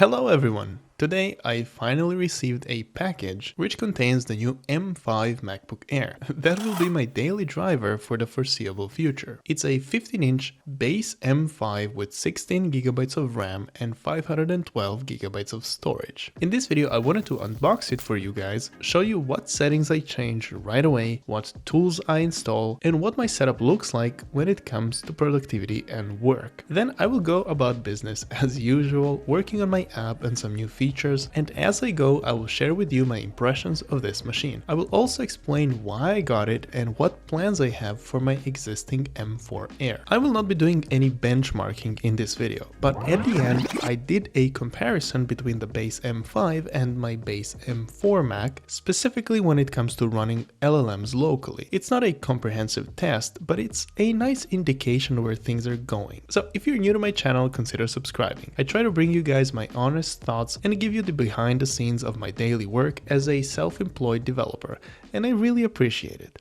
Hello everyone! Today I finally received a package which contains the new M5 Macbook Air. That will be my daily driver for the foreseeable future. It's a 15-inch base M5 with 16GB of RAM and 512GB of storage. In this video I wanted to unbox it for you guys, show you what settings I changed right away, what tools I install, and what my setup looks like when it comes to productivity and work. Then I will go about business as usual, working on my app and some new features, and as I go I will share with you my impressions of this machine. I will also explain why I got it and what plans I have for my existing M4 Air. I will not be doing any benchmarking in this video, but at the end I did a comparison between the base M5 and my base M4 Mac, specifically when it comes to running LLMs locally. It's not a comprehensive test, but it's a nice indication where things are going. So if you're new to my channel, consider subscribing. I try to bring you guys my honest thoughts and give you the behind the scenes of my daily work as a self-employed developer, and I really appreciate it.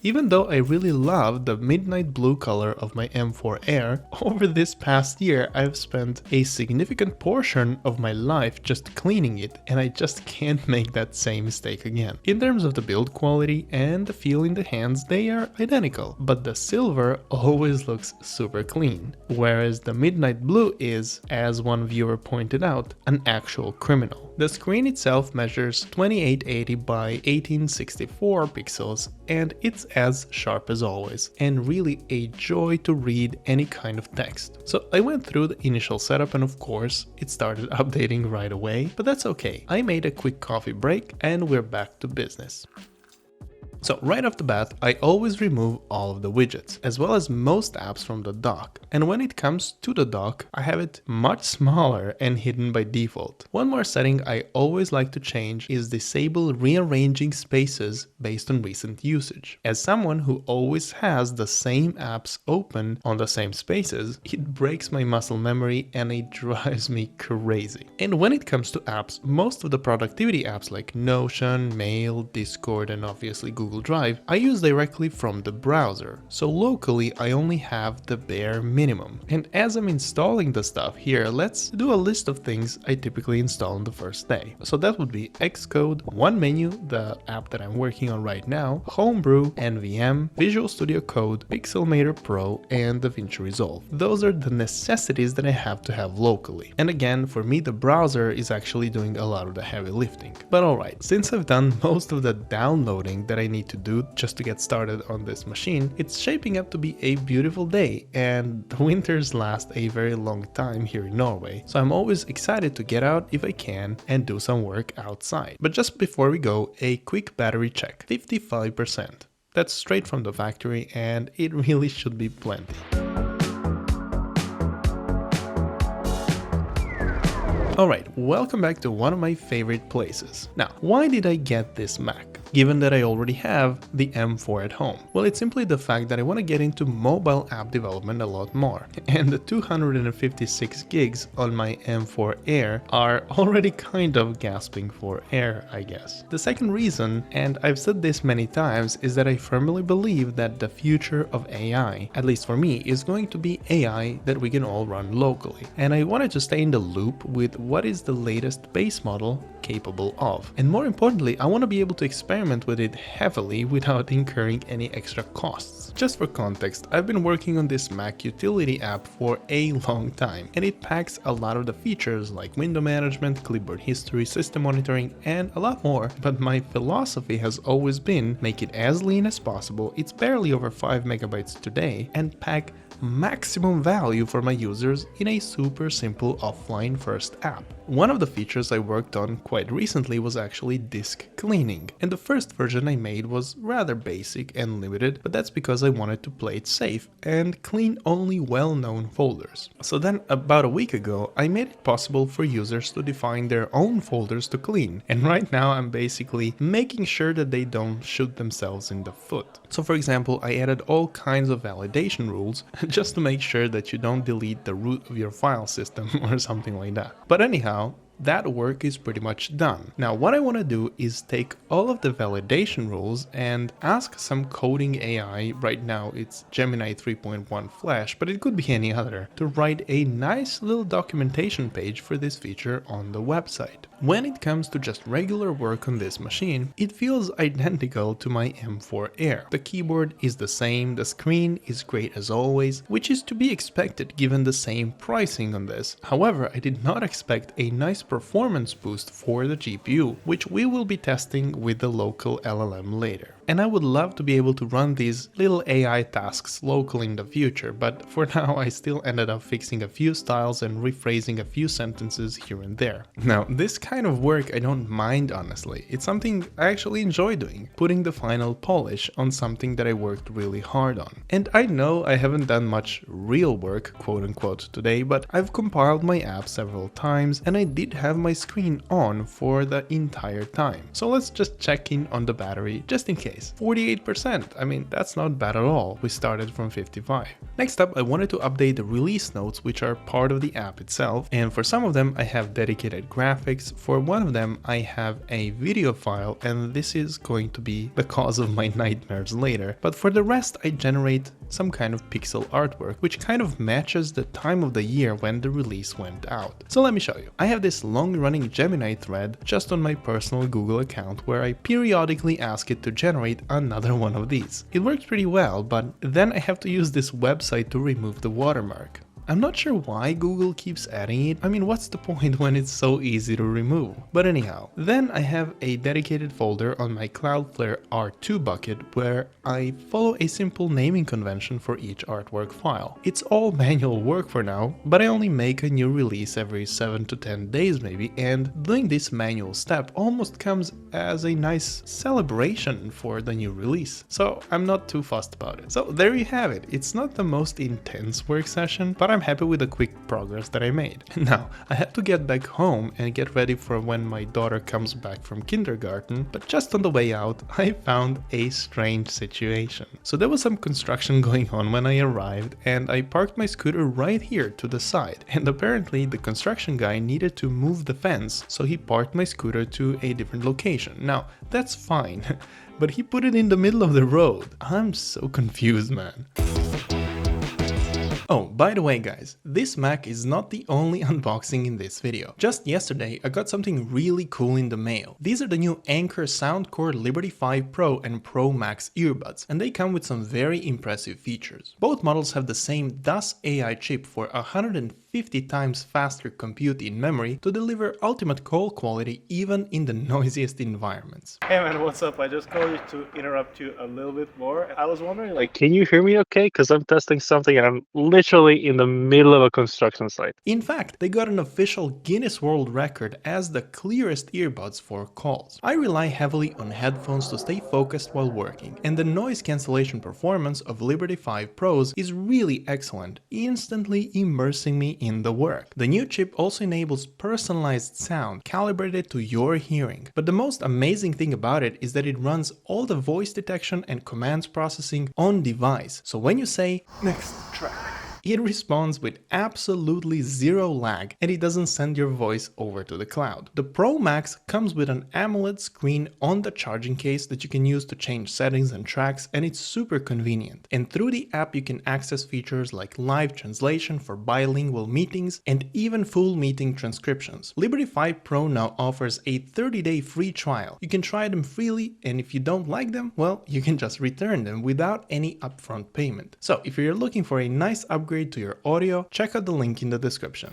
Even though I really love the midnight blue color of my M4 Air, over this past year I've spent a significant portion of my life just cleaning it, and I just can't make that same mistake again. In terms of the build quality and the feel in the hands, they are identical, but the silver always looks super clean, whereas the midnight blue is, as one viewer pointed out, an actual criminal. The screen itself measures 2880 by 1864 pixels, and it's as sharp as always, and really a joy to read any kind of text. So I went through the initial setup and of course it started updating right away, but that's okay. I made a quick coffee break and we're back to business. So right off the bat, I always remove all of the widgets, as well as most apps from the dock. And when it comes to the dock, I have it much smaller and hidden by default. One more setting I always like to change is disable rearranging spaces based on recent usage. As someone who always has the same apps open on the same spaces, it breaks my muscle memory and it drives me crazy. And when it comes to apps, most of the productivity apps like Notion, Mail, Discord, and obviously Google Drive, I use directly from the browser, so locally I only have the bare minimum. And as I'm installing the stuff here, let's do a list of things I typically install on the first day. So that would be Xcode, OneMenu, the app that I'm working on right now, Homebrew, NVM, Visual Studio Code, Pixelmator Pro, and DaVinci Resolve. Those are the necessities that I have to have locally. And again, for me the browser is actually doing a lot of the heavy lifting. But alright, since I've done most of the downloading that I need to do just to get started on this machine, it's shaping up to be a beautiful day, and the winters last a very long time here in Norway, so I'm always excited to get out if I can and do some work outside. But just before we go, a quick battery check. 55%. That's straight from the factory and it really should be plenty. Alright, welcome back to one of my favorite places. Now, why did I get this Mac, given that I already have the M4 at home? Well, it's simply the fact that I want to get into mobile app development a lot more, and the 256 gigs on my M4 Air are already kind of gasping for air, I guess. The second reason, and I've said this many times, is that I firmly believe that the future of AI, at least for me, is going to be AI that we can all run locally. And I wanted to stay in the loop with what is the latest base model capable of. And more importantly, I want to be able to expand experiment with it heavily without incurring any extra costs. Just for context, I've been working on this Mac utility app for a long time, and it packs a lot of the features like window management, clipboard history, system monitoring, and a lot more, but my philosophy has always been make it as lean as possible, it's barely over 5 megabytes today, and pack maximum value for my users in a super simple offline first app. One of the features I worked on quite recently was actually disk cleaning, and the first version I made was rather basic and limited, but that's because I wanted to play it safe and clean only well-known folders. So then about a week ago I made it possible for users to define their own folders to clean, and right now I'm basically making sure that they don't shoot themselves in the foot. So for example, I added all kinds of validation rules just to make sure that you don't delete the root of your file system or something like that. But anyhow, that work is pretty much done. Now what I want to do is take all of the validation rules and ask some coding AI, right now it's Gemini 3.1 Flash, but it could be any other, to write a nice little documentation page for this feature on the website. When it comes to just regular work on this machine, it feels identical to my M4 Air. The keyboard is the same, the screen is great as always, which is to be expected given the same pricing on this. However, I did not expect a nice performance boost for the GPU, which we will be testing with the local LLM later. And I would love to be able to run these little AI tasks locally in the future, but for now I still ended up fixing a few styles and rephrasing a few sentences here and there. Now, this kind of work I don't mind honestly, it's something I actually enjoy doing, putting the final polish on something that I worked really hard on. And I know I haven't done much real work, quote unquote, today, but I've compiled my app several times and I did have my screen on for the entire time. So let's just check in on the battery just in case. 48%, I mean that's not bad at all, we started from 55. Next up I wanted to update the release notes which are part of the app itself, and for some of them I have dedicated graphics, for one of them I have a video file, and this is going to be the cause of my nightmares later, but for the rest I generate some kind of pixel artwork which kind of matches the time of the year when the release went out. So let me show you. I have this long running Gemini thread just on my personal Google account where I periodically ask it to generate another one of these. It works pretty well, but then I have to use this website to remove the watermark. I'm not sure why Google keeps adding it. I mean, what's the point when it's so easy to remove? But anyhow, then I have a dedicated folder on my Cloudflare R2 bucket where I follow a simple naming convention for each artwork file. It's all manual work for now, but I only make a new release every 7 to 10 days maybe, and doing this manual step almost comes as a nice celebration for the new release. So I'm not too fussed about it. So there you have it. It's not the most intense work session, but I'm happy with the quick progress that I made. Now, I have to get back home and get ready for when my daughter comes back from kindergarten, but just on the way out, I found a strange situation. So there was some construction going on when I arrived, and I parked my scooter right here to the side, and apparently the construction guy needed to move the fence, so he parked my scooter to a different location. Now, that's fine, but he put it in the middle of the road. I'm so confused, man. Oh, by the way guys, this Mac is not the only unboxing in this video. Just yesterday I got something really cool in the mail. These are the new Anker Soundcore Liberty 5 Pro and Pro Max earbuds, and they come with some very impressive features. Both models have the same DAS AI chip for 150 times faster compute in memory to deliver ultimate call quality even in the noisiest environments. Hey man, what's up? I just called you to interrupt you a little bit more. I was wondering, can you hear me okay? Because I'm testing something and I'm literally in the middle of a construction site. In fact, they got an official Guinness World Record as the clearest earbuds for calls. I rely heavily on headphones to stay focused while working, and the noise cancellation performance of Liberty 5 Pros is really excellent, instantly immersing me in the work. The new chip also enables personalized sound calibrated to your hearing, but the most amazing thing about it is that it runs all the voice detection and commands processing on device. So when you say next track, It responds with absolutely zero lag and it doesn't send your voice over to the cloud. The Pro Max comes with an AMOLED screen on the charging case that you can use to change settings and tracks, and it's super convenient. And through the app you can access features like live translation for bilingual meetings and even full meeting transcriptions. Liberty 5 Pro now offers a 30-day free trial. You can try them freely, and if you don't like them, well, you can just return them without any upfront payment. So if you're looking for a nice upgrade to your audio, check out the link in the description.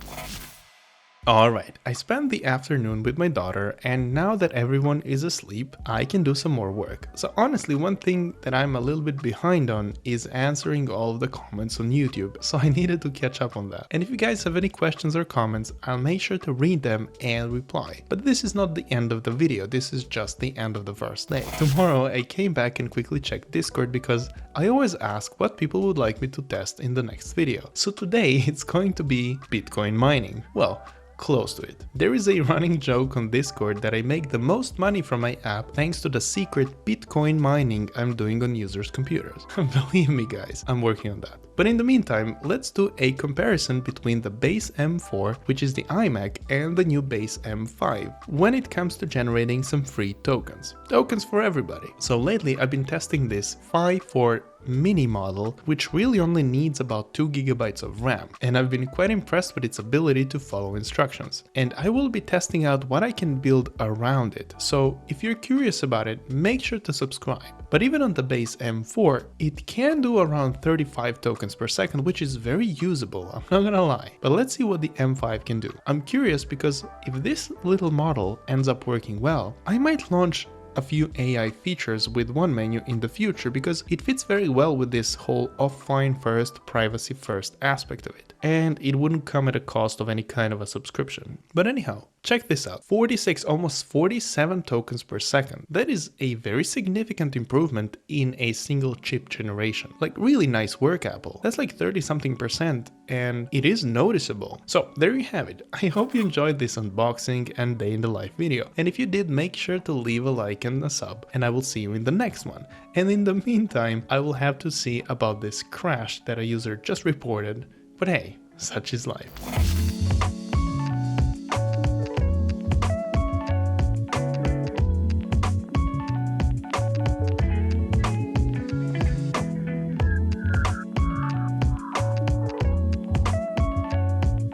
Alright, I spent the afternoon with my daughter, and now that everyone is asleep, I can do some more work. So honestly, one thing that I'm a little bit behind on is answering all of the comments on YouTube, so I needed to catch up on that. And if you guys have any questions or comments, I'll make sure to read them and reply. But this is not the end of the video, this is just the end of the first day. Tomorrow I came back and quickly checked Discord because I always ask what people would like me to test in the next video. So today it's going to be Bitcoin mining. Well, close to it. There is a running joke on Discord that I make the most money from my app thanks to the secret Bitcoin mining I'm doing on users' computers. Believe me guys, I'm working on that. But in the meantime, let's do a comparison between the base M4, which is the iMac, and the new base M5 when it comes to generating some free tokens. Tokens for everybody. So lately I've been testing this 5.4 mini model, which really only needs about 2 GB of RAM, and I've been quite impressed with its ability to follow instructions. And I will be testing out what I can build around it, so if you're curious about it, make sure to subscribe. But even on the base M4, it can do around 35 tokens per second, which is very usable, I'm not gonna lie. But let's see what the M5 can do. I'm curious because if this little model ends up working well, I might launch a few AI features with one menu in the future because it fits very well with this whole offline first, privacy first aspect of it. And it wouldn't come at a cost of any kind of a subscription. But anyhow, check this out. 46, almost 47 tokens per second. That is a very significant improvement in a single chip generation. Like really nice work, Apple. That's like 30-something%, and it is noticeable. So there you have it. I hope you enjoyed this unboxing and day in the life video. And if you did, make sure to leave a like and a sub, and I will see you in the next one. And in the meantime, I will have to see about this crash that a user just reported. But hey, such is life.